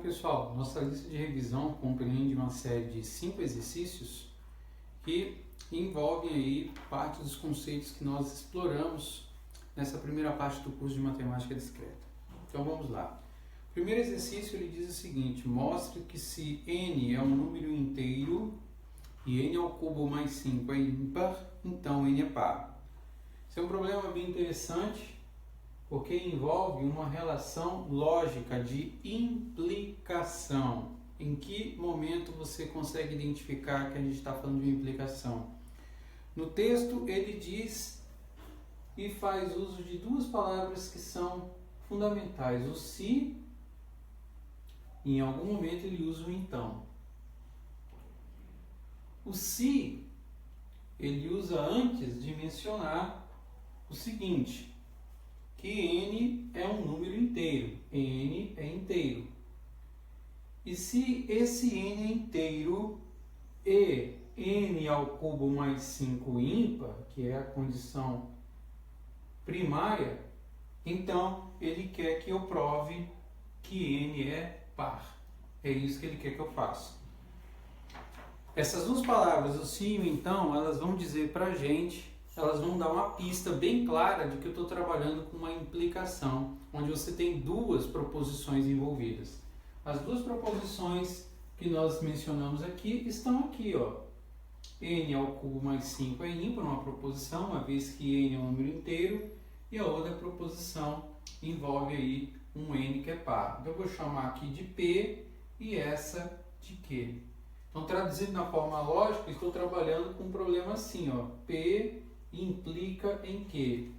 pessoal, nossa lista de revisão compreende uma série de 5 exercícios que envolvem aí parte dos conceitos que nós exploramos nessa primeira parte do curso de Matemática Discreta. Então vamos lá. O primeiro exercício ele diz o seguinte: mostre que se n é um número inteiro e n ao cubo mais 5 é ímpar, então n é par. Esse é um problema bem interessante, porque envolve uma relação lógica de implicação. Em que momento você consegue identificar que a gente está falando de implicação? No texto ele diz e faz uso de duas palavras que são fundamentais: o se, e em algum momento ele usa o então. O se ele usa antes de mencionar o seguinte, que n é um número inteiro, n é inteiro. E se esse n é inteiro e n ao cubo mais 5 ímpar, que é a condição primária, então ele quer que eu prove que n é par. É isso que ele quer que eu faça. Essas duas palavras, o se e o então, elas vão dizer para a gente, elas vão dar uma pista bem clara de que eu estou trabalhando com uma implicação, onde você tem duas proposições envolvidas. As duas proposições que nós mencionamos aqui estão aqui, ó. N ao cubo mais 5 é ímpar, uma proposição, uma vez que n é um número inteiro, e a outra proposição envolve aí um n que é par. Então eu vou chamar aqui de P e essa de Q. Então, traduzindo na forma lógica, estou trabalhando com um problema assim, ó. P implica em Q.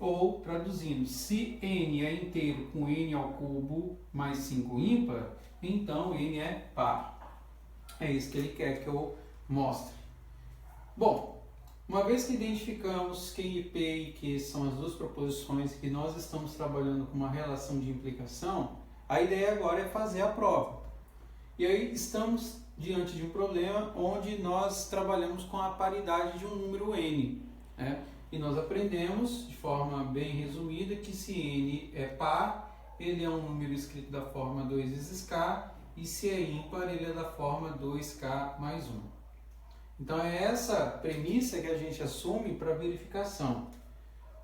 Ou, traduzindo, se n é inteiro com n ao cubo mais 5 ímpar, então n é par. É isso que ele quer que eu mostre. Bom, uma vez que identificamos que I, P e Q são as duas proposições que nós estamos trabalhando com uma relação de implicação, a ideia agora é fazer a prova. E aí estamos diante de um problema onde nós trabalhamos com a paridade de um número n, né? E nós aprendemos, de forma bem resumida, que se n é par, ele é um número escrito da forma 2 vezes k, e se é ímpar, ele é da forma 2k mais 1. Então é essa premissa que a gente assume para verificação.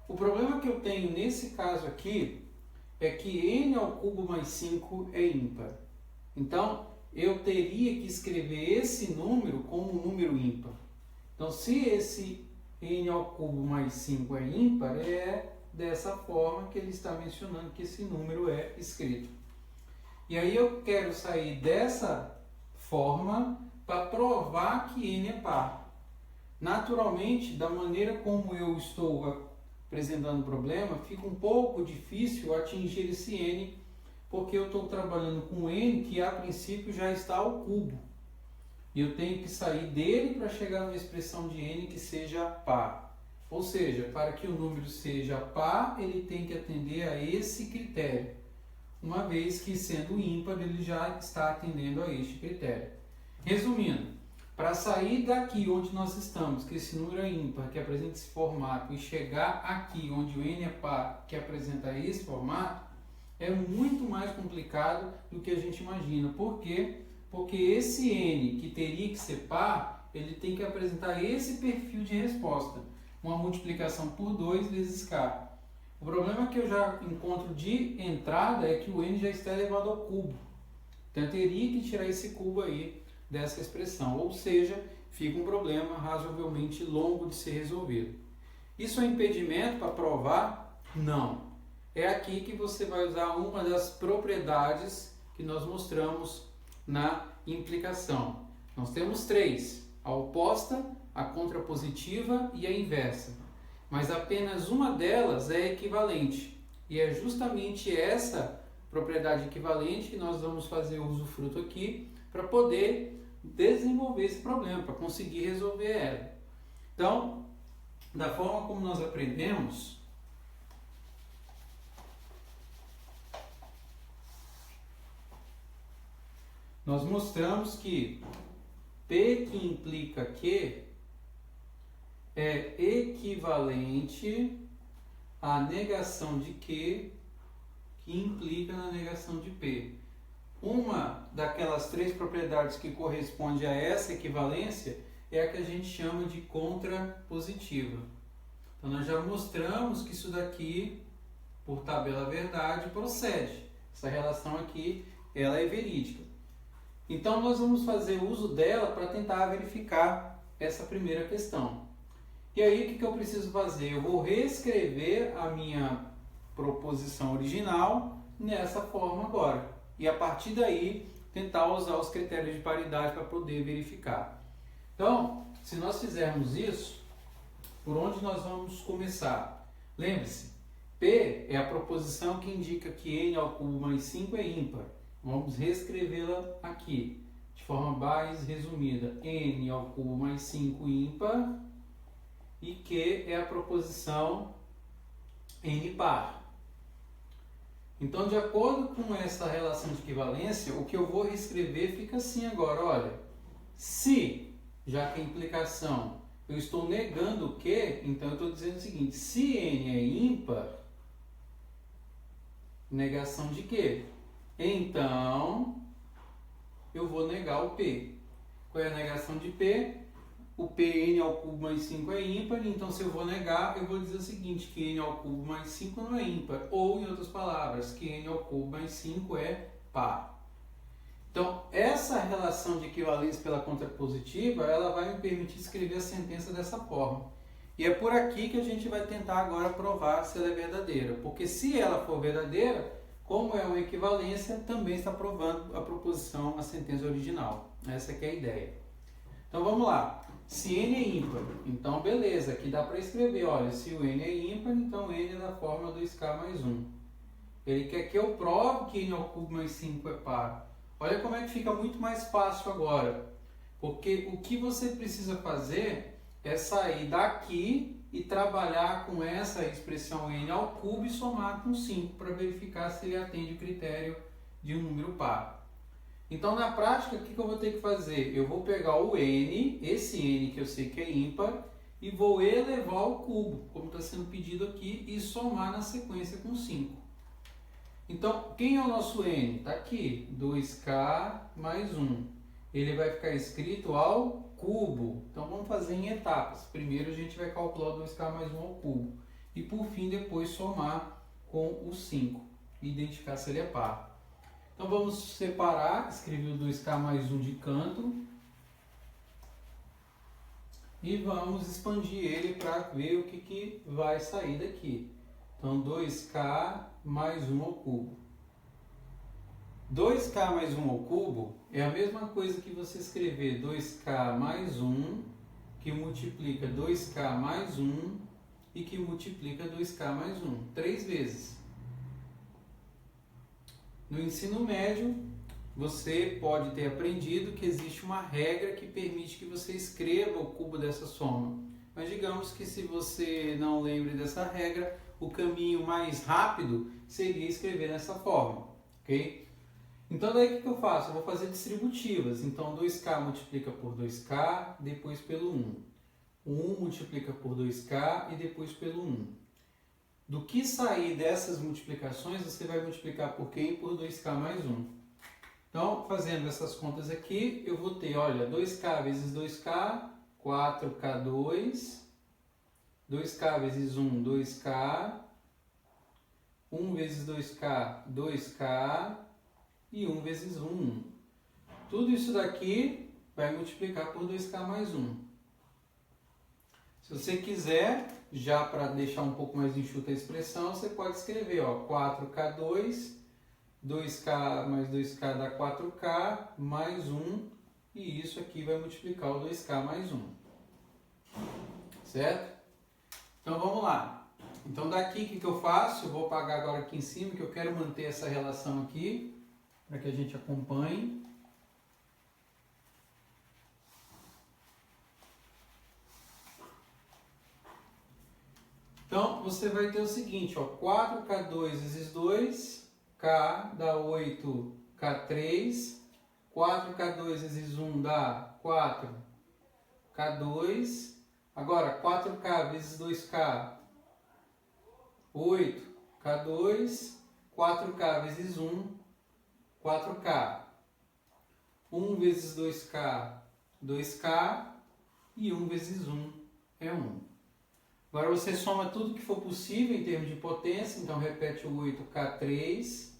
O problema que eu tenho nesse caso aqui é que n ao cubo mais 5 é ímpar. Então, eu teria que escrever esse número como um número ímpar. Então, se esse n ao cubo mais 5 é ímpar, é dessa forma que ele está mencionando que esse número é escrito. E aí eu quero sair dessa forma para provar que n é par. Naturalmente, da maneira como eu estou apresentando o problema, fica um pouco difícil atingir esse n, porque eu estou trabalhando com n que a princípio já está ao cubo. E eu tenho que sair dele para chegar numa expressão de n que seja par. Ou seja, para que o número seja par, ele tem que atender a esse critério. Uma vez que, sendo ímpar, ele já está atendendo a este critério. Resumindo, para sair daqui onde nós estamos, que esse número é ímpar, que apresenta esse formato, e chegar aqui onde o n é par, que apresenta esse formato, é muito mais complicado do que a gente imagina. Por quê? Porque esse n, que teria que ser par, ele tem que apresentar esse perfil de resposta. Uma multiplicação por 2 vezes k. O problema que eu já encontro de entrada é que o n já está elevado ao cubo. Então eu teria que tirar esse cubo aí dessa expressão. Ou seja, fica um problema razoavelmente longo de ser resolvido. Isso é um impedimento para provar? Não. É aqui que você vai usar uma das propriedades que nós mostramos na implicação. Nós temos três: a oposta, a contrapositiva e a inversa. Mas apenas uma delas é equivalente. E é justamente essa propriedade equivalente que nós vamos fazer usufruto aqui para poder desenvolver esse problema, para conseguir resolver ela. Então, da forma como nós aprendemos, nós mostramos que P que implica Q é equivalente à negação de Q que implica na negação de P. Uma daquelas três propriedades que corresponde a essa equivalência é a que a gente chama de contrapositiva. Então, nós já mostramos que isso daqui, por tabela verdade, procede. Essa relação aqui, ela é verídica. Então, nós vamos fazer uso dela para tentar verificar essa primeira questão. E aí, o que eu preciso fazer? Eu vou reescrever a minha proposição original nessa forma agora. E a partir daí, tentar usar os critérios de paridade para poder verificar. Então, se nós fizermos isso, por onde nós vamos começar? Lembre-se, P é a proposição que indica que n ao cubo mais 5 é ímpar. Vamos reescrevê-la aqui, de forma mais resumida. N ao cubo mais 5 ímpar e Q é a proposição n par. Então, de acordo com essa relação de equivalência, o que eu vou reescrever fica assim agora, olha. Se, já que a implicação, eu estou negando o Q, então eu estou dizendo o seguinte, se n é ímpar, negação de Q. Então, eu vou negar o P. Qual é a negação de P? O Pn ao cubo mais 5 é ímpar, então se eu vou negar, eu vou dizer o seguinte, que n ao cubo mais 5 não é ímpar. Ou, em outras palavras, que n ao cubo mais 5 é par. Então, essa relação de equivalência pela contrapositiva, ela vai me permitir escrever a sentença dessa forma. E é por aqui que a gente vai tentar agora provar se ela é verdadeira. Porque se ela for verdadeira, como é uma equivalência, também está provando a proposição, a sentença original. Essa que é a ideia. Então vamos lá. Se n é ímpar, então beleza, aqui dá para escrever, olha, se o n é ímpar, então n é da forma 2k mais 1. Ele quer que eu prove que n ao cubo mais 5 é par. Olha como é que fica muito mais fácil agora. Porque o que você precisa fazer é sair daqui e trabalhar com essa expressão n ao cubo e somar com 5 para verificar se ele atende o critério de um número par. Então, na prática, o que eu vou ter que fazer? Eu vou pegar o n, esse n que eu sei que é ímpar, e vou elevar ao cubo, como está sendo pedido aqui, e somar na sequência com 5. Então, quem é o nosso n? Está aqui, 2k mais 1. Ele vai ficar escrito ao cubo. Então, vamos fazer em etapas. Primeiro, a gente vai calcular o 2k mais 1 ao cubo. E, por fim, depois somar com o 5. E identificar se ele é par. Então, vamos separar. Escrevi o 2k mais 1 de canto. E vamos expandir ele para ver o que vai sair daqui. Então, 2k mais 1 ao cubo. 2k mais 1 ao cubo é a mesma coisa que você escrever 2k mais 1, que multiplica 2k mais 1 e que multiplica 2k mais 1. 3 vezes. No ensino médio, você pode ter aprendido que existe uma regra que permite que você escreva o cubo dessa soma. Mas digamos que se você não lembre dessa regra, o caminho mais rápido seria escrever dessa forma, ok? Então daí o que eu faço? Eu vou fazer distributivas. Então 2k multiplica por 2k, depois pelo 1. O 1 multiplica por 2k e depois pelo 1. Do que sair dessas multiplicações, você vai multiplicar por quem? Por 2k mais 1. Então, fazendo essas contas aqui, eu vou ter, olha, 2k vezes 2k, 4k2, 2k vezes 1, 2k, 1 vezes 2k, 2k, e 1 vezes 1, 1. Tudo isso daqui vai multiplicar por 2k mais 1. Se você quiser, já para deixar um pouco mais enxuta a expressão, você pode escrever, ó, 4k2, 2k mais 2k dá 4k, mais 1, e isso aqui vai multiplicar o 2k mais 1. Certo? Então vamos lá. Então daqui o que eu faço? Eu vou apagar agora aqui em cima, que eu quero manter essa relação aqui, para que a gente acompanhe. Então, você vai ter o seguinte, ó, 4k2 vezes 2, k dá 8k3, 4k2 vezes 1 dá 4k2, agora 4k vezes 2k, 8k2, 4k vezes 1, 4K. 1 vezes 2K, 2K. E 1 vezes 1 é 1. Agora você soma tudo que for possível em termos de potência. Então repete o 8K3.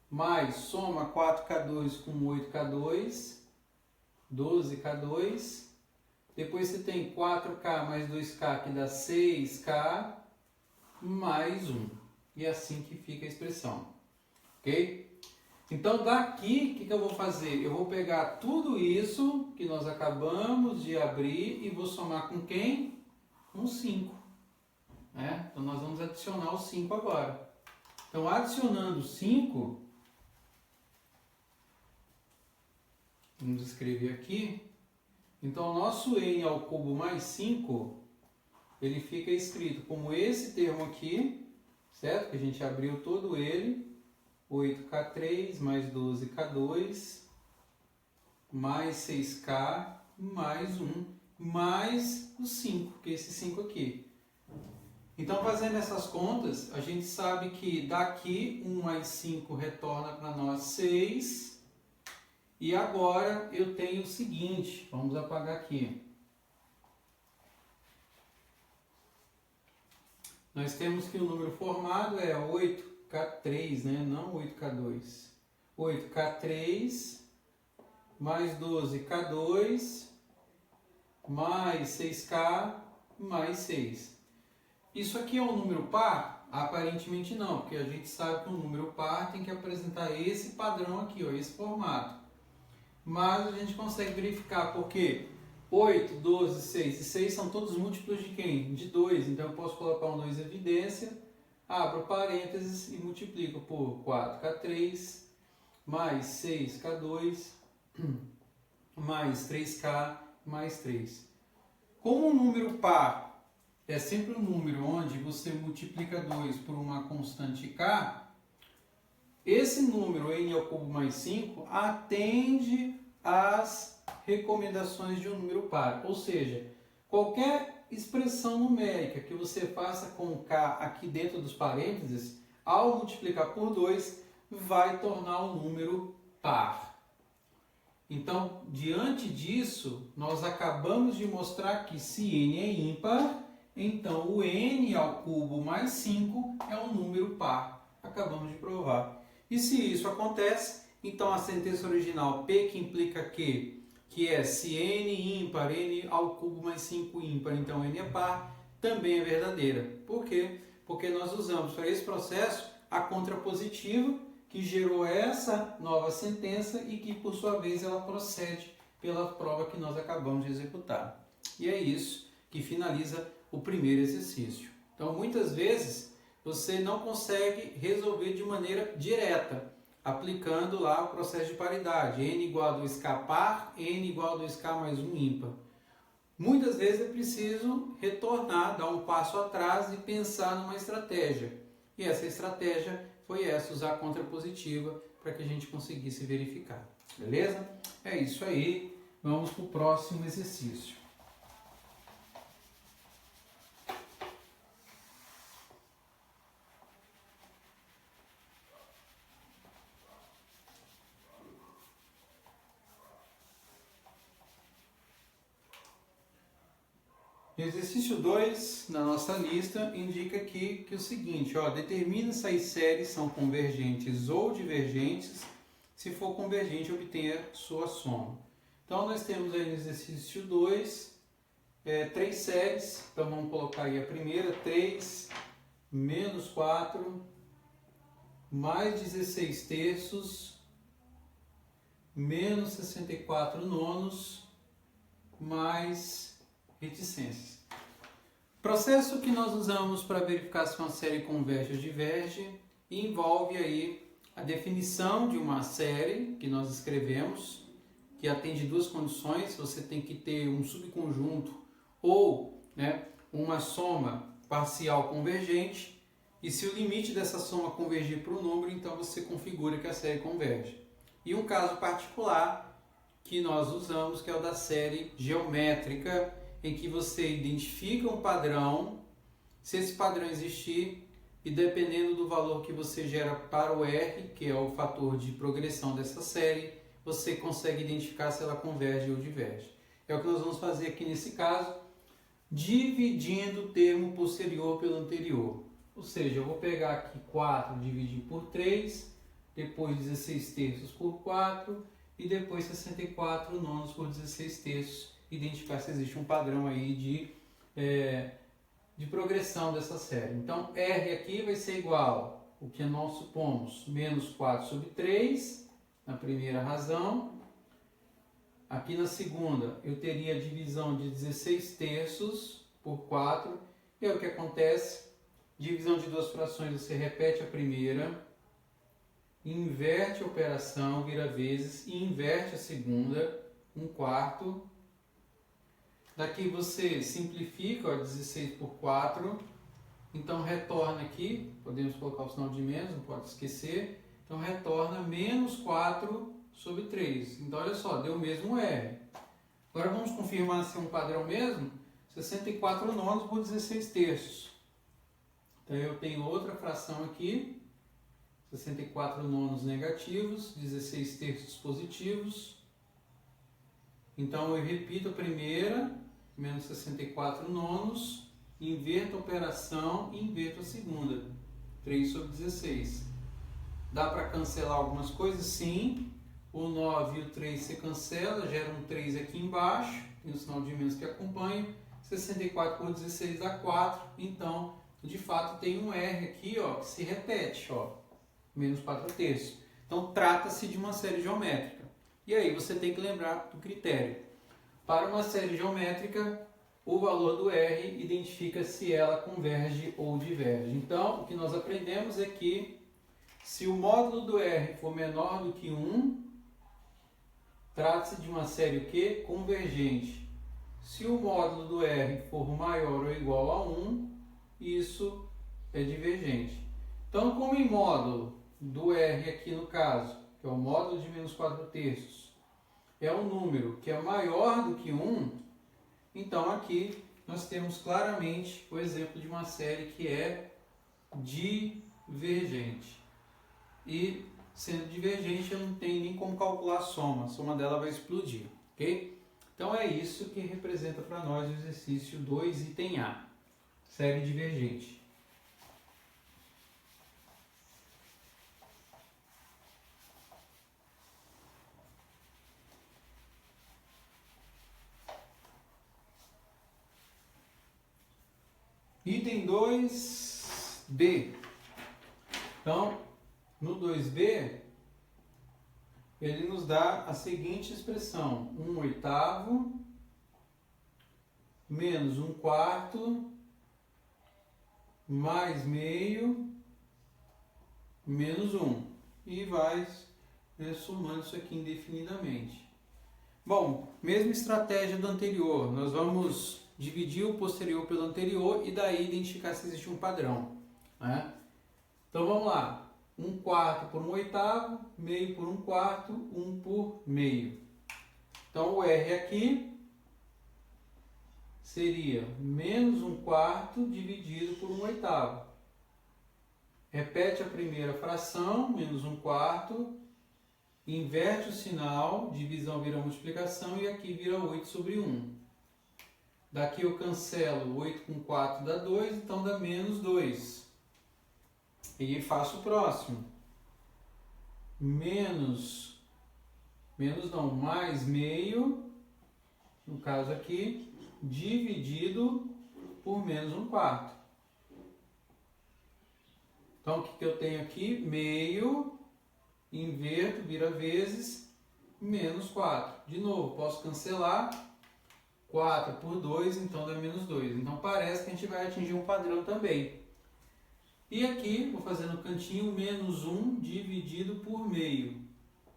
Mais soma 4K2 com 8K2. 12K2. Depois você tem 4K mais 2K que dá 6K. Mais 1. E é assim que fica a expressão. Ok? Então daqui, o que eu vou fazer? Eu vou pegar tudo isso que nós acabamos de abrir e vou somar com quem? Com 5. Né? Então nós vamos adicionar o 5 agora. Então adicionando 5, vamos escrever aqui. Então o nosso n ao cubo mais 5, ele fica escrito como esse termo aqui, certo? Que a gente abriu todo ele. 8K3 mais 12K2 mais 6K mais 1 mais o 5, que é esse 5 aqui. Então, fazendo essas contas, a gente sabe que daqui 1 mais 5 retorna para nós 6. E agora eu tenho o seguinte, vamos apagar aqui. Nós temos que o número formado é 8K3, né? Não 8K2. 8K3 mais 12K2 mais 6K mais 6. Isso aqui é um número par? Aparentemente não, porque a gente sabe que um número par tem que apresentar esse padrão aqui, ó, esse formato. Mas a gente consegue verificar porque 8, 12, 6 e 6 são todos múltiplos de quem? De 2. Então eu posso colocar um 2 em evidência. Abro parênteses e multiplico por 4K3 mais 6K2 mais 3K mais 3. Como um número par é sempre um número onde você multiplica 2 por uma constante K, esse número n ao cubo mais 5 atende às recomendações de um número par. Ou seja, qualquer expressão numérica que você faça com K aqui dentro dos parênteses, ao multiplicar por 2, vai tornar o número par. Então, diante disso, nós acabamos de mostrar que se n é ímpar, então o n ao cubo mais 5 é um número par. Acabamos de provar. E se isso acontece, então a sentença original P que implica que é se n ímpar, n ao cubo mais 5 ímpar, então n é par, também é verdadeira. Por quê? Porque nós usamos para esse processo a contrapositiva, que gerou essa nova sentença e que, por sua vez, ela procede pela prova que nós acabamos de executar. E é isso que finaliza o primeiro exercício. Então, muitas vezes, você não consegue resolver de maneira direta, aplicando lá o processo de paridade, n igual a 2k par, n igual a 2k mais 1 ímpar. Muitas vezes é preciso retornar, dar um passo atrás e pensar numa estratégia. E essa estratégia foi essa, usar a contrapositiva para que a gente conseguisse verificar. Beleza? É isso aí. Vamos para o próximo exercício. Exercício 2, na nossa lista, indica aqui que é o seguinte, ó, determina se as séries são convergentes ou divergentes. Se for convergente, obtenha sua soma. Então, nós temos aí no exercício 2, 3 séries. Então, vamos colocar aí a primeira, 3 menos 4, mais 16 terços, menos 64 nonos, mais reticências. Processo que nós usamos para verificar se uma série converge ou diverge envolve aí a definição de uma série que nós escrevemos, que atende duas condições. Você tem que ter um subconjunto ou, né, uma soma parcial convergente, e se o limite dessa soma convergir para o número, então você configura que a série converge. E um caso particular que nós usamos, que é o da série geométrica, em que você identifica um padrão. Se esse padrão existir, e dependendo do valor que você gera para o R, que é o fator de progressão dessa série, você consegue identificar se ela converge ou diverge. É o que nós vamos fazer aqui nesse caso, dividindo o termo posterior pelo anterior. Ou seja, eu vou pegar aqui 4 dividir por 3, depois 16 terços por 4 e depois 64 nonos por 16 terços. Identificar se existe um padrão aí de progressão dessa série. Então, R aqui vai ser igual ao que nós supomos, menos 4 sobre 3, na primeira razão. Aqui na segunda, eu teria a divisão de 16 terços por 4. E é o que acontece, divisão de duas frações, você repete a primeira, inverte a operação, vira vezes, e inverte a segunda, 1/4. Daqui você simplifica, ó, 16 por 4, então retorna aqui, podemos colocar o sinal de menos, não pode esquecer, então retorna menos 4 sobre 3. Então olha só, deu o mesmo R. Agora vamos confirmar se é um padrão mesmo, 64 nonos por 16 terços. Então eu tenho outra fração aqui, 64 nonos negativos, 16 terços positivos. Então eu repito a primeira, menos 64 nonos, inverto a operação e inverto a segunda, 3 sobre 16. Dá para cancelar algumas coisas? Sim. O 9 e o 3 se cancela, gera um 3 aqui embaixo, tem o sinal de menos que acompanha. 64 por 16 dá 4, então de fato tem um R aqui, ó, que se repete, ó, menos 4 terços. Então trata-se de uma série geométrica. E aí você tem que lembrar do critério. Para uma série geométrica, o valor do R identifica se ela converge ou diverge. Então, o que nós aprendemos é que se o módulo do R for menor do que 1, trata-se de uma série o quê? Convergente. Se o módulo do R for maior ou igual a 1, isso é divergente. Então, como em módulo do R aqui no caso, que é o módulo de menos 4 terços, é um número que é maior do que 1, então aqui nós temos claramente o exemplo de uma série que é divergente. E sendo divergente, eu não tenho nem como calcular a soma dela vai explodir, ok? Então é isso que representa para nós o exercício 2, item A, série divergente. Item 2B. Então, no 2B, ele nos dá a seguinte expressão: 1/8 menos 1/4 mais meio menos 1. E vai somando isso aqui indefinidamente. Bom, mesma estratégia do anterior. Nós vamos dividir o posterior pelo anterior e daí identificar se existe um padrão, né? Então vamos lá. 1/4 por 1/8, meio por 1/4, 1 por meio. Então o R aqui seria menos 1/4 dividido por 1/8. Repete a primeira fração, menos 1/4, inverte o sinal, divisão vira multiplicação e aqui vira 8 sobre 1. Daqui eu cancelo 8 com 4 dá 2, então dá menos 2. E faço o próximo. Mais meio, no caso aqui, dividido por menos 1/4. Então, o que eu tenho aqui? Meio, inverto, vira vezes, menos 4. De novo, posso cancelar. 4 por 2, então dá menos 2. Então, parece que a gente vai atingir um padrão também. E aqui, vou fazer no cantinho, menos 1 dividido por meio.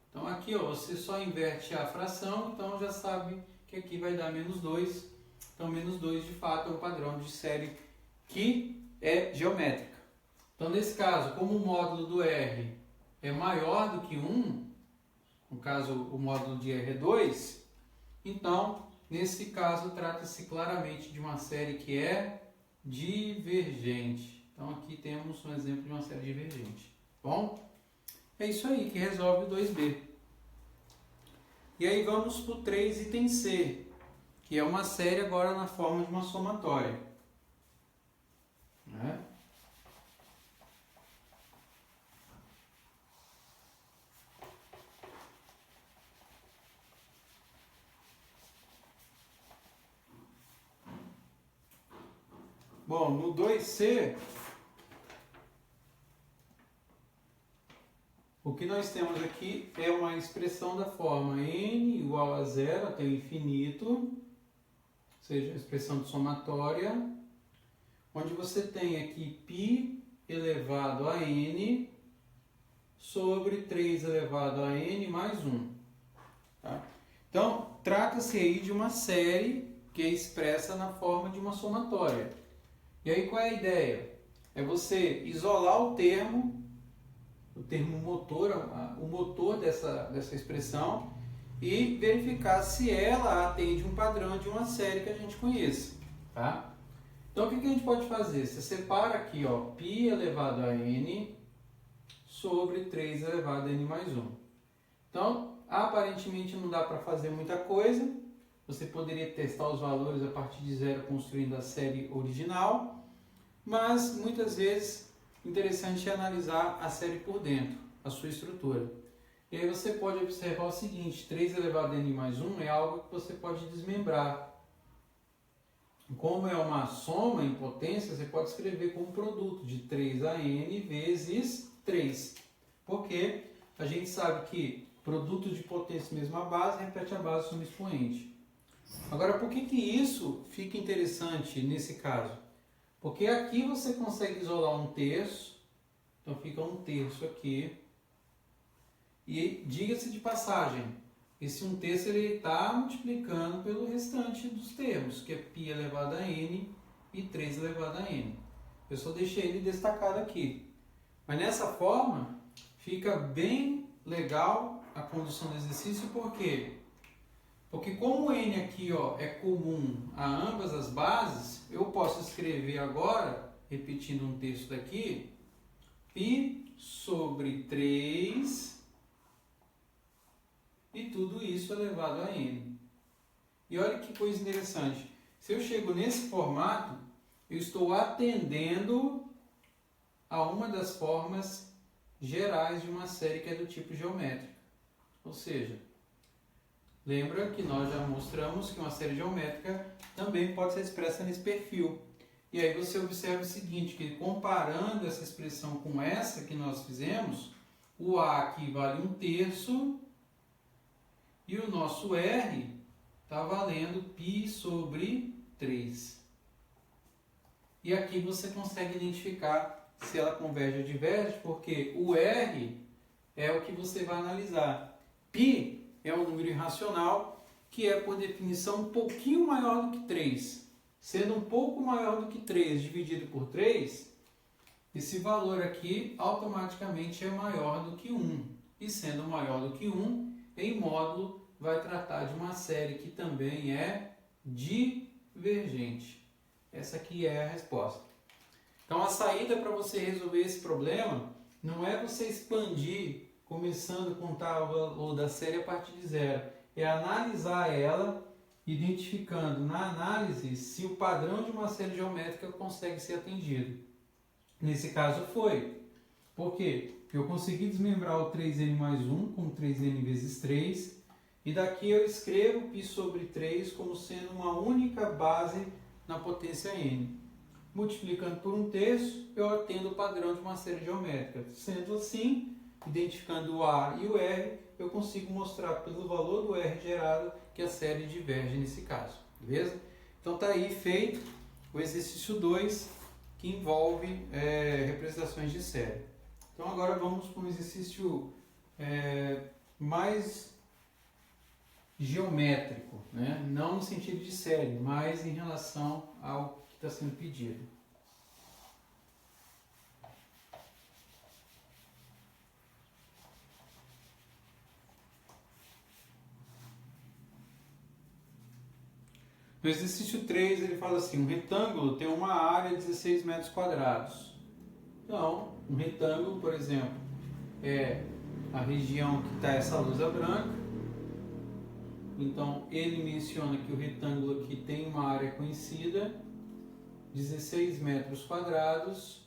Então, aqui, ó, você só inverte a fração, então já sabe que aqui vai dar menos 2. Então, menos 2, de fato, é um padrão de série que é geométrica. Então, nesse caso, como o módulo do R é maior do que 1, no caso, o módulo de R é 2, então, nesse caso, trata-se claramente de uma série que é divergente. Então aqui temos um exemplo de uma série divergente. Bom, é isso aí que resolve o 2b. E aí vamos para o 3 item C, que é uma série agora na forma de uma somatória. Né? Bom, no 2C, o que nós temos aqui é uma expressão da forma n igual a zero até o infinito, ou seja, a expressão de somatória, onde você tem aqui π elevado a n sobre 3 elevado a n mais 1. Tá? Então, trata-se aí de uma série que é expressa na forma de uma somatória. E aí qual é a ideia? É você isolar o termo motor, o motor dessa expressão, e verificar se ela atende um padrão de uma série que a gente conheça. Tá? Então o que a gente pode fazer? Você separa aqui, ó, π elevado a n sobre 3 elevado a n mais 1. Então, aparentemente não dá para fazer muita coisa. Você poderia testar os valores a partir de zero construindo a série original, mas muitas vezes interessante é analisar a série por dentro, a sua estrutura. E aí você pode observar o seguinte: 3 elevado a n mais 1 é algo que você pode desmembrar. Como é uma soma em potência, você pode escrever como produto de 3 a n vezes 3. Porque a gente sabe que produto de potência mesma base repete a base soma expoente. Agora, por que isso fica interessante nesse caso? Porque aqui você consegue isolar um terço, então fica um terço aqui. E diga-se de passagem, esse um terço ele está multiplicando pelo restante dos termos, que é π elevado a n e 3 elevado a n. Eu só deixei ele destacado aqui. Mas nessa forma, fica bem legal a condução do exercício, por quê? Porque como o n aqui, ó, é comum a ambas as bases, eu posso escrever agora, repetindo um terço daqui, π sobre 3 e tudo isso elevado a n. E olha que coisa interessante. Se eu chego nesse formato, eu estou atendendo a uma das formas gerais de uma série que é do tipo geométrico. Ou seja, lembra que nós já mostramos que uma série geométrica também pode ser expressa nesse perfil. E aí você observa o seguinte, que comparando essa expressão com essa que nós fizemos, o A aqui vale um terço e o nosso R está valendo π sobre 3. E aqui você consegue identificar se ela converge ou diverge, porque o R é o que você vai analisar. π é um número irracional que é, por definição, um pouquinho maior do que 3. Sendo um pouco maior do que 3 dividido por 3, esse valor aqui automaticamente é maior do que 1. E sendo maior do que 1, em módulo, vai tratar de uma série que também é divergente. Essa aqui é a resposta. Então, a saída para você resolver esse problema não é você expandir, começando a contar o valor da série a partir de zero. É analisar ela, identificando na análise se o padrão de uma série geométrica consegue ser atendido. Nesse caso foi. Por quê? Porque eu consegui desmembrar o 3n mais 1 com 3n vezes 3. E daqui eu escrevo π sobre 3 como sendo uma única base na potência n. Multiplicando por um terço, eu atendo o padrão de uma série geométrica. Sendo assim, identificando o A e o R, eu consigo mostrar pelo valor do R gerado que a série diverge nesse caso. Beleza? Então está aí feito o exercício 2, que envolve representações de série. Então agora vamos para um exercício mais geométrico, né? Não no sentido de série, mas em relação ao que está sendo pedido. No exercício 3 ele fala assim: um retângulo tem uma área de 16 metros quadrados. Então, um retângulo, por exemplo, é a região que está essa lousa branca. Então, ele menciona que o retângulo aqui tem uma área conhecida, 16 metros quadrados,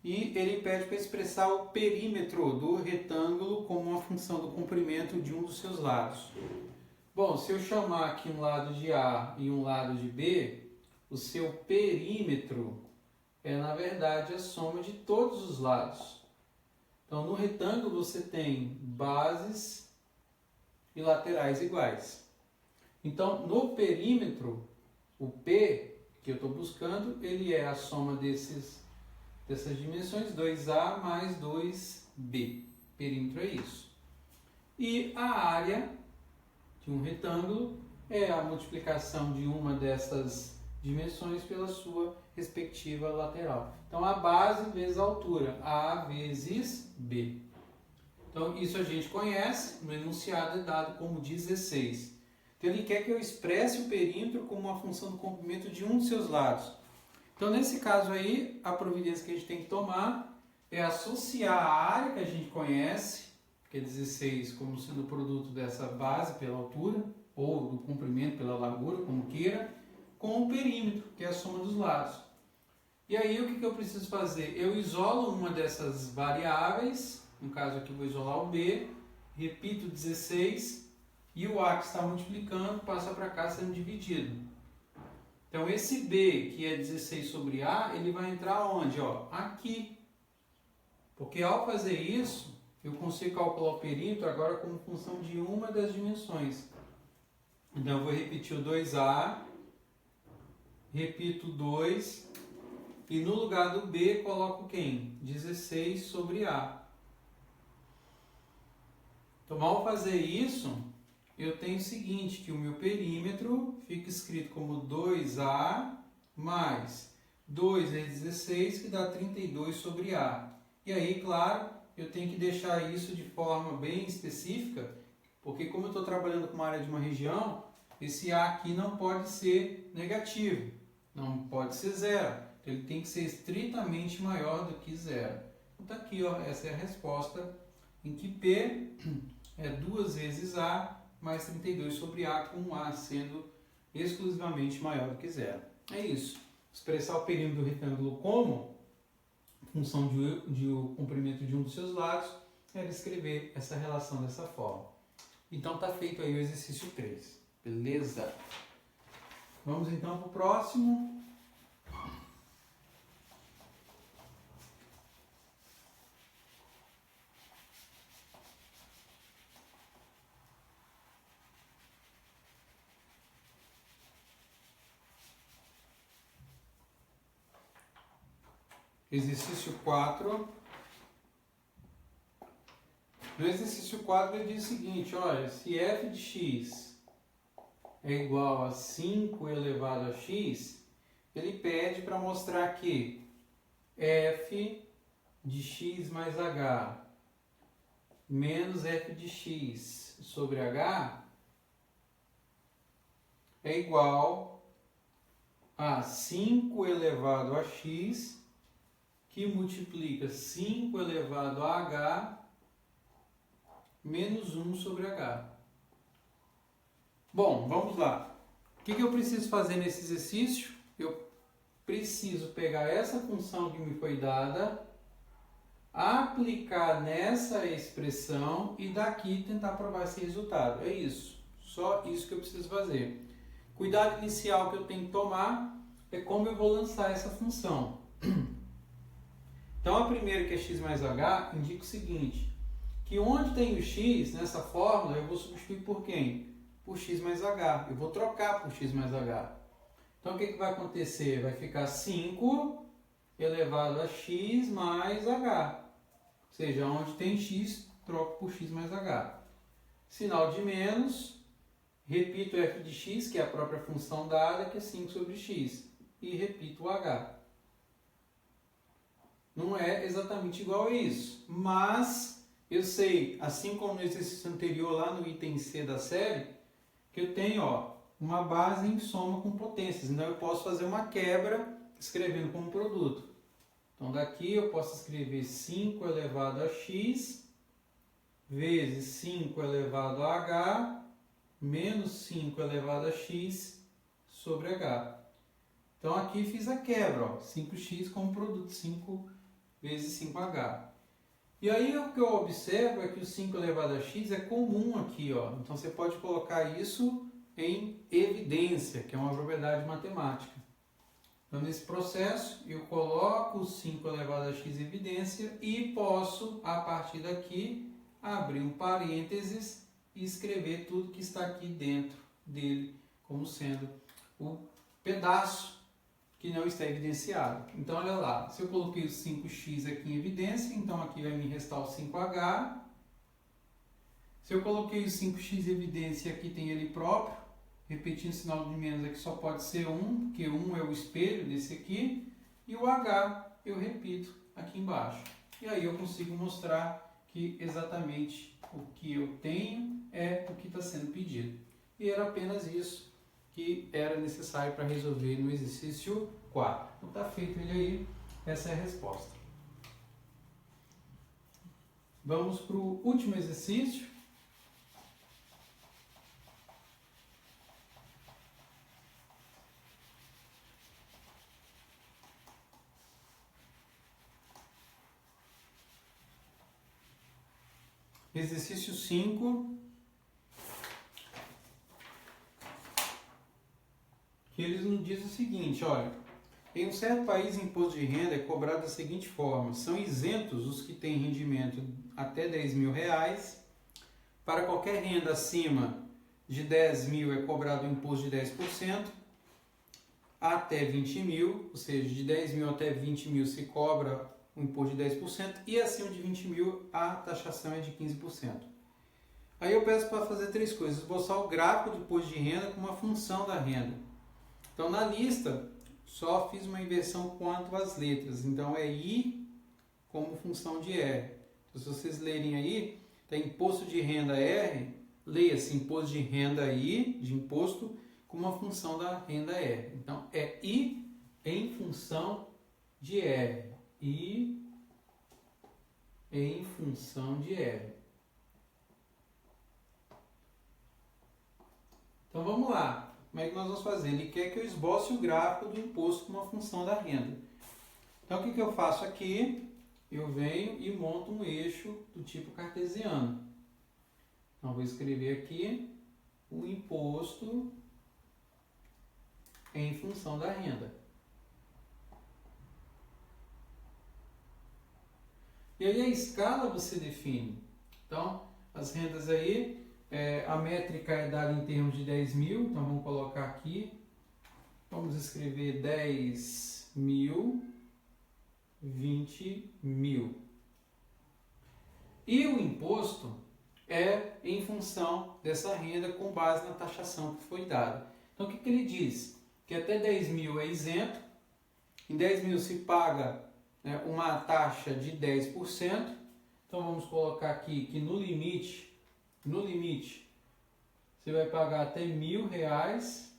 e ele pede para expressar o perímetro do retângulo como uma função do comprimento de um dos seus lados. Bom, se eu chamar aqui um lado de A e um lado de B, o seu perímetro é, na verdade, a soma de todos os lados. Então, no retângulo você tem bases e laterais iguais. Então, no perímetro, o P que eu estou buscando, ele é a soma dessas dimensões, 2A mais 2B. Perímetro é isso. E a área de um retângulo é a multiplicação de uma dessas dimensões pela sua respectiva lateral. Então, a base vezes a altura, A vezes B. Então, isso a gente conhece, no enunciado é dado como 16. Então, ele quer que eu expresse o perímetro como uma função do comprimento de um dos seus lados. Então, nesse caso aí, a providência que a gente tem que tomar é associar a área que a gente conhece, que é 16, como sendo o produto dessa base pela altura, ou do comprimento pela largura, como queira, com o perímetro, que é a soma dos lados. E aí, o que eu preciso fazer? Eu isolo uma dessas variáveis, no caso aqui vou isolar o B, repito 16, e o A que está multiplicando passa para cá sendo dividido. Então, esse B, que é 16 sobre A, ele vai entrar onde? Ó, aqui. Porque ao fazer isso, eu consigo calcular o perímetro agora como função de uma das dimensões. Então, eu vou repetir o 2A, repito 2, e no lugar do B, coloco quem? 16 sobre A. Então, ao fazer isso, eu tenho o seguinte, que o meu perímetro fica escrito como 2A mais 2 vezes 16, que dá 32 sobre A. E aí, claro, eu tenho que deixar isso de forma bem específica, porque como eu estou trabalhando com uma área de uma região, esse A aqui não pode ser negativo, não pode ser zero. Então, ele tem que ser estritamente maior do que zero. Então, está aqui, ó, essa é a resposta, em que P é 2 vezes A mais 32 sobre A, com A sendo exclusivamente maior do que zero. É isso. Expressar o perímetro do retângulo como função de o comprimento de um dos seus lados, era escrever essa relação dessa forma. Então, está feito aí o exercício 3. Beleza? Vamos então para o próximo. Exercício 4. No exercício 4 ele diz o seguinte, olha, se f de x é igual a 5 elevado a x, ele pede para mostrar que f de x mais h menos f de x sobre h é igual a 5 elevado a x que multiplica 5 elevado a h menos 1 sobre h. Bom, vamos lá. O que eu preciso fazer nesse exercício? Eu preciso pegar essa função que me foi dada, aplicar nessa expressão e daqui tentar provar esse resultado. É isso. Só isso que eu preciso fazer. Cuidado inicial que eu tenho que tomar é como eu vou lançar essa função. Então, a primeira, que é x mais h, indica o seguinte, que onde tem o x, nessa fórmula, eu vou substituir por quem? Por x mais h. Eu vou trocar por x mais h. Então, o que vai acontecer? Vai ficar 5 elevado a x mais h. Ou seja, onde tem x, troco por x mais h. Sinal de menos, repito f de x, que é a própria função dada, que é 5 sobre x. E repito o h. Não é exatamente igual a isso, mas eu sei, assim como no exercício anterior, lá no item C da série, que eu tenho uma base em soma com potências. Então, eu posso fazer uma quebra escrevendo como produto. Então daqui eu posso escrever 5 elevado a x vezes 5 elevado a h menos 5 elevado a x sobre h. Então aqui fiz a quebra, ó, 5x como produto, 5 vezes 5h. E aí o que eu observo é que o 5 elevado a x é comum aqui, ó. Então você pode colocar isso em evidência, que é uma propriedade matemática. Então nesse processo eu coloco o 5 elevado a x em evidência e posso, a partir daqui, abrir um parênteses e escrever tudo que está aqui dentro dele, como sendo o pedaço que não está evidenciado. Então, olha lá, se eu coloquei o 5x aqui em evidência, então aqui vai me restar o 5h. Se eu coloquei o 5x em evidência, aqui tem ele próprio, repetindo o sinal de menos aqui só pode ser 1, porque 1 é o espelho desse aqui, e o h eu repito aqui embaixo. E aí eu consigo mostrar que exatamente o que eu tenho é o que está sendo pedido. E era apenas isso que era necessário para resolver no exercício 4. Então está feito ele aí, essa é a resposta. Vamos para o último exercício. Exercício 5. Que eles nos dizem o seguinte, olha, em um certo país o imposto de renda é cobrado da seguinte forma: são isentos os que têm rendimento até 10 mil reais, para qualquer renda acima de 10 mil é cobrado o imposto de 10%, até 20 mil, ou seja, de 10 mil até 20 mil se cobra o imposto de 10%, e acima de 20 mil a taxação é de 15%. Aí eu peço para fazer três coisas: esboçar o gráfico do imposto de renda com uma função da renda. Então, na lista, só fiz uma inversão quanto às letras. Então, é I como função de R. Então, se vocês lerem aí, tem imposto de renda R, leia-se imposto de renda I, de imposto, com uma função da renda R. Então, é I em função de R. I em função de R. Então, vamos lá. Como é que nós vamos fazer? Ele quer que eu esboce o gráfico do imposto com uma função da renda. Então, o que eu faço aqui? Eu venho e monto um eixo do tipo cartesiano. Então, vou escrever aqui o imposto em função da renda. E aí a escala você define. Então, as rendas aí... a métrica é dada em termos de 10 mil, então vamos colocar aqui, vamos escrever 10 mil, 20 mil. E o imposto é em função dessa renda com base na taxação que foi dada. Então o que ele diz? Que até 10 mil é isento, em 10 mil se paga, né, uma taxa de 10%, então vamos colocar aqui que no limite, você vai pagar até R$1.000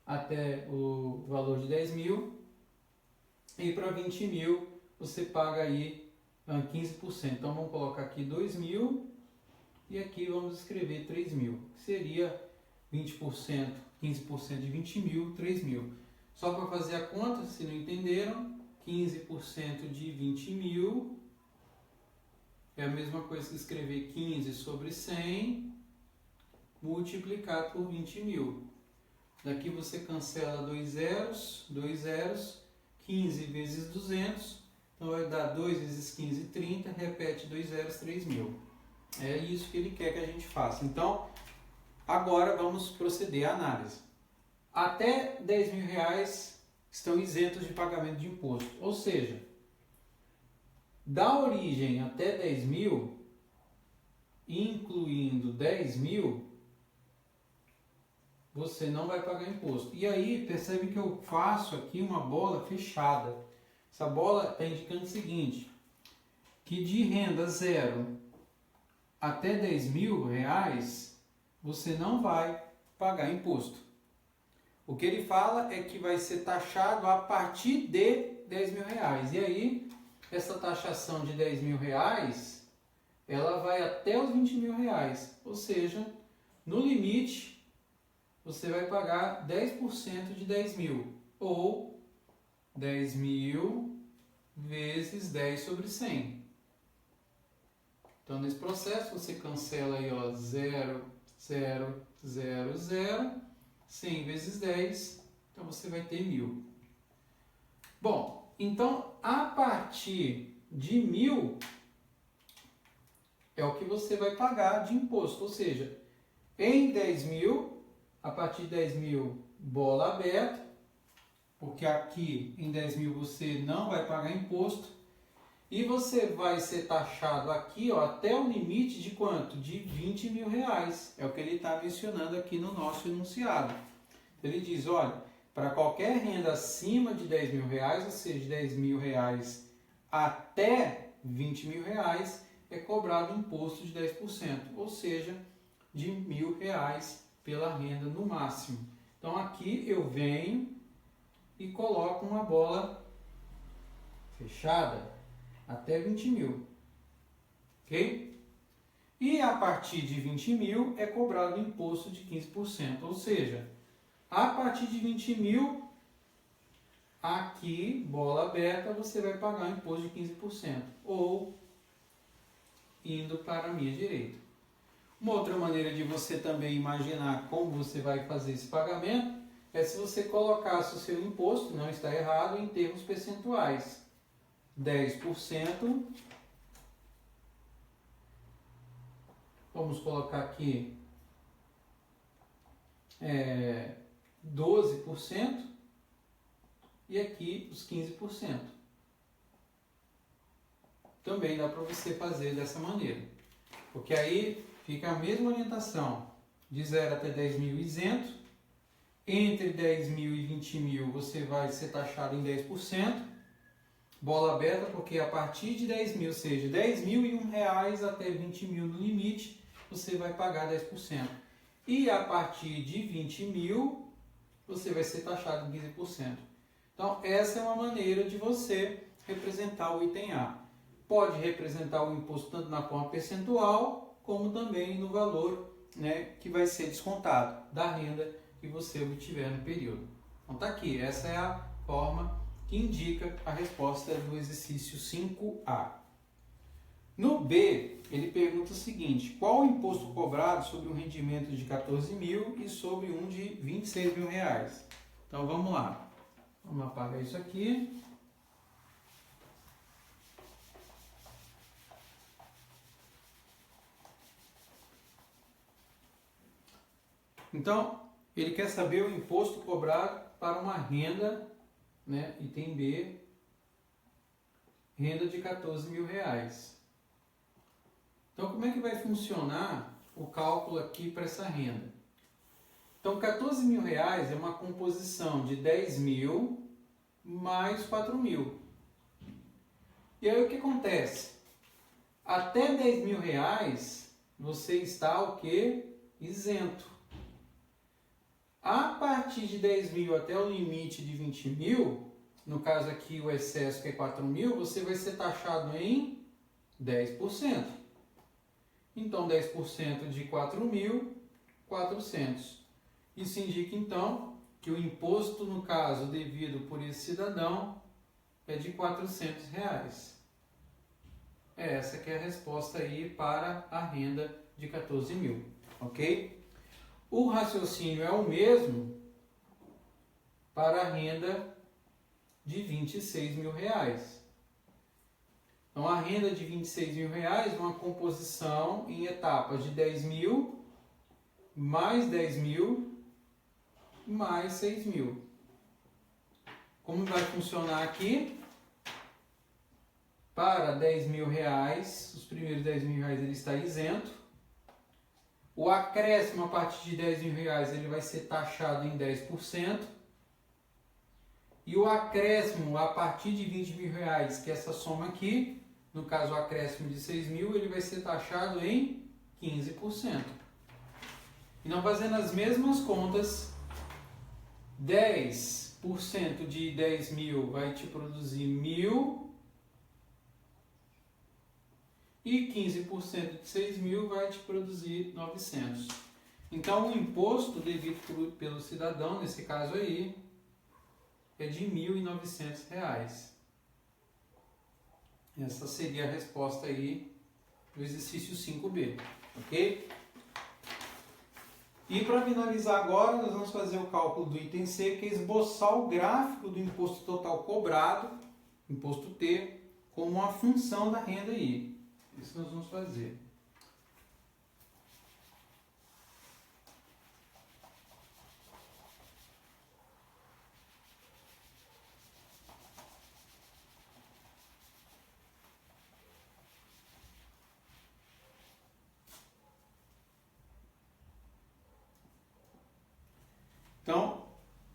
até o valor de 10 mil, e para 20 mil você paga aí 15%. Então vamos colocar aqui 2 mil e aqui vamos escrever 3 mil, que seria 20%, 15% de 20 mil, 3 mil. Só para fazer a conta, se não entenderam, 15% de 20 mil é a mesma coisa que escrever 15 sobre 100 multiplicado por 20 mil. Daqui você cancela 2 zeros, 15 vezes 200, então vai dar 2 vezes 15, 30, repete 2 zeros, 3 mil. É isso que ele quer que a gente faça. Então, agora vamos proceder à análise. Até 10 mil reais estão isentos de pagamento de imposto, ou seja, da origem até 10 mil, incluindo 10 mil, você não vai pagar imposto. E aí, percebe que eu faço aqui uma bola fechada. Essa bola está indicando o seguinte, que de renda zero até 10 mil reais, você não vai pagar imposto. O que ele fala é que vai ser taxado a partir de R$10.000. E aí, essa taxação de R$10.000, ela vai até os R$20.000. Ou seja, no limite, você vai pagar 10% de 10.000. Ou 10.000 vezes 10 sobre 100. Então, nesse processo, você cancela aí, ó, 0, 0, 0, 0, 100 vezes 10, então você vai ter 1.000. Bom, então, a partir de 1.000 é o que você vai pagar de imposto, ou seja, em 10.000, a partir de 10.000, bola aberta, porque aqui em 10.000 você não vai pagar imposto, e você vai ser taxado aqui, ó, até o limite de quanto? De R$20.000. É o que ele está mencionando aqui no nosso enunciado. Ele diz, olha, para qualquer renda acima de R$10.000, ou seja, de R$10.000 até R$20.000, é cobrado um imposto de 10%, ou seja, de R$1.000 pela renda no máximo. Então aqui eu venho e coloco uma bola fechada até 20.000, ok? E a partir de 20.000 é cobrado um imposto de 15%, ou seja, a partir de 20.000, aqui, bola aberta, você vai pagar um imposto de 15%, ou indo para a minha direita. Uma outra maneira de você também imaginar como você vai fazer esse pagamento é se você colocasse o seu imposto, não está errado, em termos percentuais. 10%, vamos colocar aqui 12% e aqui os 15%. Também dá para você fazer dessa maneira, porque aí fica a mesma orientação, de 0 até 10.000 isento, entre 10.000 e 20.000 você vai ser taxado em 10%, bola aberta, porque a partir de 10.000, seja, R$10.001 até 20.000 no limite, você vai pagar 10%. E a partir de 20.000, você vai ser taxado em 15%. Então, essa é uma maneira de você representar o item A. Pode representar o imposto tanto na forma percentual, como também no valor, né, que vai ser descontado da renda que você obtiver no período. Então, tá aqui. Essa é a forma que indica a resposta do exercício 5A. No B, ele pergunta o seguinte: qual o imposto cobrado sobre um rendimento de 14.000 e sobre um de R$26.000? Então vamos lá. Vamos apagar isso aqui. Então, ele quer saber o imposto cobrado para uma renda, né, item B, renda de R$14.000. Então, como é que vai funcionar o cálculo aqui para essa renda? Então, R$14.000 é uma composição de 10.000 mais 4.000. E aí o que acontece? Até R$10.000 você está o quê? Isento. A partir de 10.000 até o limite de 20.000, no caso aqui o excesso que é 4.000, você vai ser taxado em 10%. Então 10% de 4.000, 400. Isso indica então que o imposto, no caso devido por esse cidadão, é de R$400. Essa que é a resposta aí para a renda de 14.000, ok? O raciocínio é o mesmo para a renda de R$26.000. Então, a renda de R$26.000 é uma composição em etapas de 10.000, mais 10.000, mais 6.000. Como vai funcionar aqui? Para R$10.000, os primeiros R$10.000 ele está isento. O acréscimo a partir de R$10.000 ele vai ser taxado em 10%. E o acréscimo a partir de R$20.000, que é essa soma aqui, no caso o acréscimo de 6.000, ele vai ser taxado em 15%. E não fazendo as mesmas contas, 10 de 10 mil vai te produzir 1.000 e 15% de 6 mil vai te produzir 900. Então, o imposto devido pelo cidadão, nesse caso aí, é de R$ 1.900. Essa seria a resposta aí do exercício 5B, ok? E para finalizar agora, nós vamos fazer o cálculo do item C, que é esboçar o gráfico do imposto total cobrado, imposto T, como uma função da renda I. Isso nós vamos fazer. Então,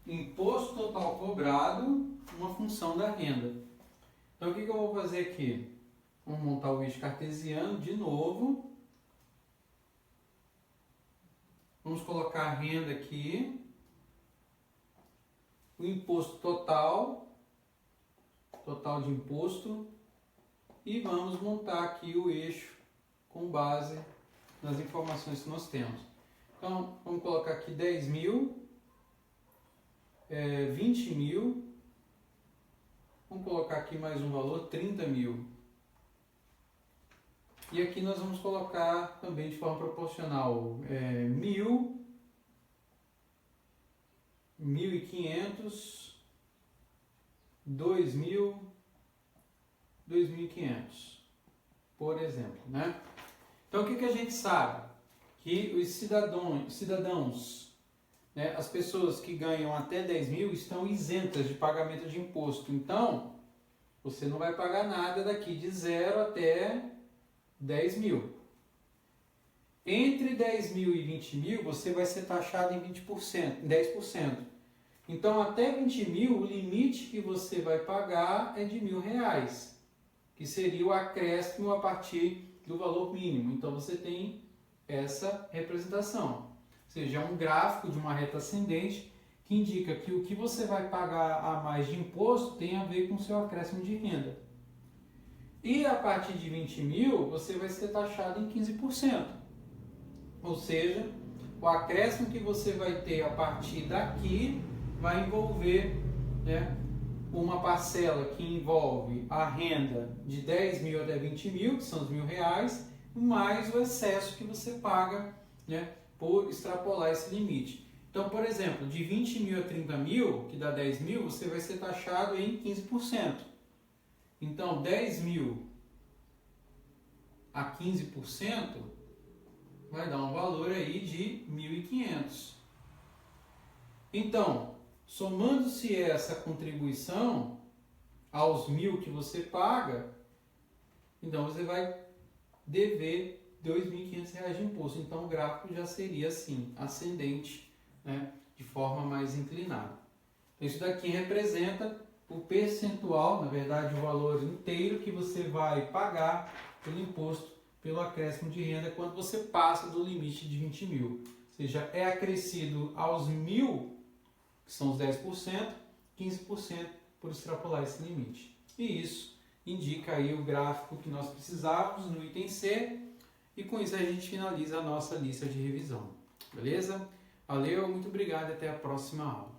imposto total cobrado, uma função da renda. Então, o que eu vou fazer aqui? Vamos montar o eixo cartesiano de novo. Vamos colocar a renda aqui. O imposto total de imposto. E vamos montar aqui o eixo com base nas informações que nós temos. Então, vamos colocar aqui 10 mil. 20 mil, vamos colocar aqui mais um valor, 30 mil. E aqui nós vamos colocar também de forma proporcional 1.000, 1.500, 2.000, 2.500, por exemplo, né? Então, o que a gente sabe? Que os cidadãos, as pessoas que ganham até 10 mil estão isentas de pagamento de imposto. Então, você não vai pagar nada daqui de 0 até 10 mil. Entre 10 mil e 20 mil, você vai ser taxado em 20%, 10%. Então, até 20 mil, o limite que você vai pagar é de R$1.000, que seria o acréscimo a partir do valor mínimo. Então, você tem essa representação. Ou seja, é um gráfico de uma reta ascendente que indica que o que você vai pagar a mais de imposto tem a ver com o seu acréscimo de renda. E a partir de 20 mil, você vai ser taxado em 15%. Ou seja, o acréscimo que você vai ter a partir daqui vai envolver uma parcela que envolve a renda de 10 mil até 20 mil, que são os R$1.000, mais o excesso que você paga, por extrapolar esse limite. Então, por exemplo, de 20 mil a 30 mil, que dá 10 mil, você vai ser taxado em 15%. Então, 10 mil a 15% vai dar um valor aí de 1.500. Então, somando-se essa contribuição aos 1.000 que você paga, então você vai dever R$2.500 de imposto. Então, o gráfico já seria assim, ascendente, de forma mais inclinada. Então, isso daqui representa o percentual, na verdade, o valor inteiro que você vai pagar pelo imposto, pelo acréscimo de renda, quando você passa do limite de 20 mil. Ou seja, é acrescido aos 1.000, que são os 10%, 15% por extrapolar esse limite. E isso indica aí o gráfico que nós precisávamos no item C. E com isso a gente finaliza a nossa lista de revisão. Beleza? Valeu, muito obrigado e até a próxima aula.